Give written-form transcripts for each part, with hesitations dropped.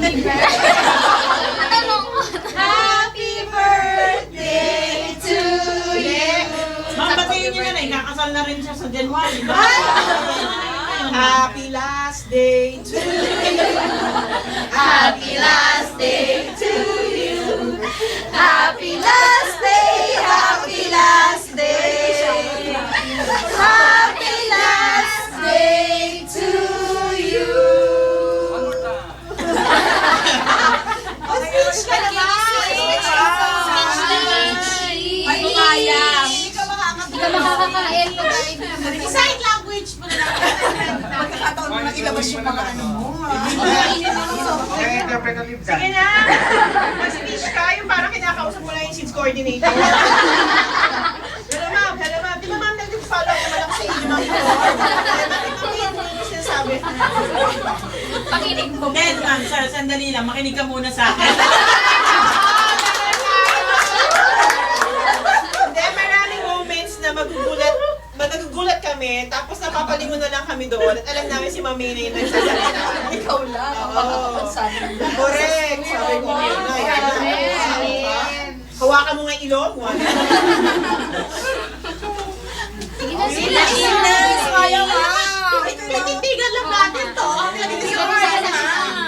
Happy birthday to you. Mabatiin niyo na, ikakasal na rin siya sa January. Happy last day to you. Happy last day to you. Happy last day. Happy last day. Happy last day to you. Speech ka naman! Ay, kaya. Hindi ka makakakain. Sign language mo na. Pagkakataon mo na ilabas yung mga ano mo. Okay, interpretative Sige na! Mag-speech ka, yung parang kinakausap mo lang yung SIDS coordinator. Hello ma'am, hello ma'am. Di ba ma'am, nag-follow naman ako sa inyo ma'am. Ano yung sinasabi? Pakinig mo. Then, ma'am, sandali lang, makinig ka muna sa akin. Hindi, maraming moments na magugulat kami, tapos napapalingon na lang kami doon at alam namin si Mami na yung nagsasalita. Ikaw lang. Correct! Sabi ko na hawakan mo nga yung ilong. Sige na, sige na. Kaya nga! Titigan lang natin to.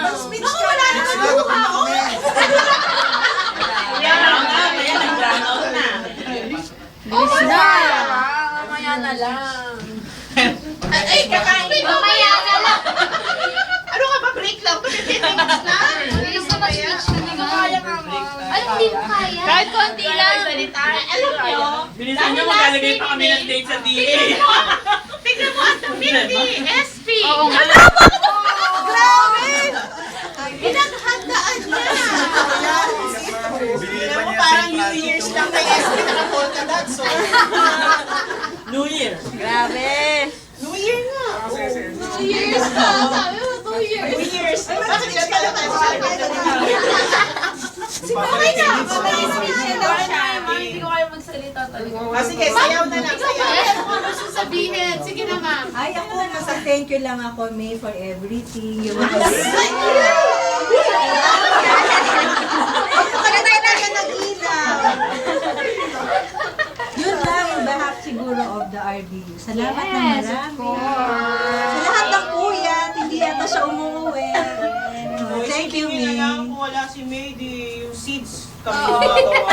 Mag-speech ka wala naman yung tao. Kaya nga, kaya nag-drown out na. Bilis na. Mamaya na lang. Ay, kakain. Mamaya na lang. Ano ka ba? Break lang. 15 minutes na. Bilis na mag-speech ka na nga. Ano, hindi mo kaya? Kahit konti lang. Alam nyo, Bilisan nyo, maglalagay pa kami ng date sa DA. tignan mo ang tabi SP. Oo nga. Grabe! Pinaghandaan niya. Tignan mo parang New Year's lang kay SP naka-polka dots. So. New Year. New Year nga. Two years na. Sabi mo, 2 years. New Year's. Bakit ilan pala tayo sa okay na. Hindi ko kayo magsalita talaga. Sige, sayaw na lang. Sayaw. Ano gusto sabihin? Sige na, ma'am. Ay, ako, nasa thank you lang ako, May, for everything. You Yun lang, in behalf siguro of the RBU. Salamat na marami. Sa lahat ng kuya, hindi yata siya umuwi. Thank you, May. May. Kung wala si May, di yung seeds kami gumagawa.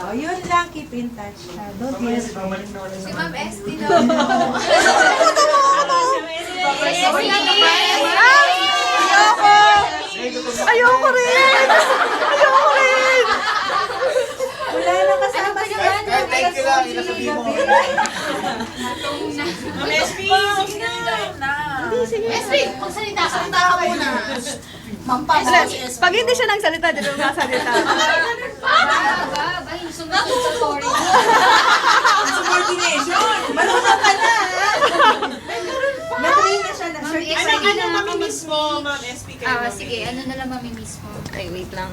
Oh, yun lang, keep in touch. Don't hesitate. Si Ma'am Esti daw. Ayoko rin! Wala na kasama sa Thank you lang, inasabi mo. Ma'am SP, sige na. Esti, magsalita ka. Salita ka muna. Pag hindi siya nagsalita, di ba masalita? Sunod sa story. Subordination. Marunong ka na! Nag-train na siya na Ano mamimiss mo, Ma'am SP? Sige, ano na lang mamimiss mo? Ay, wait lang.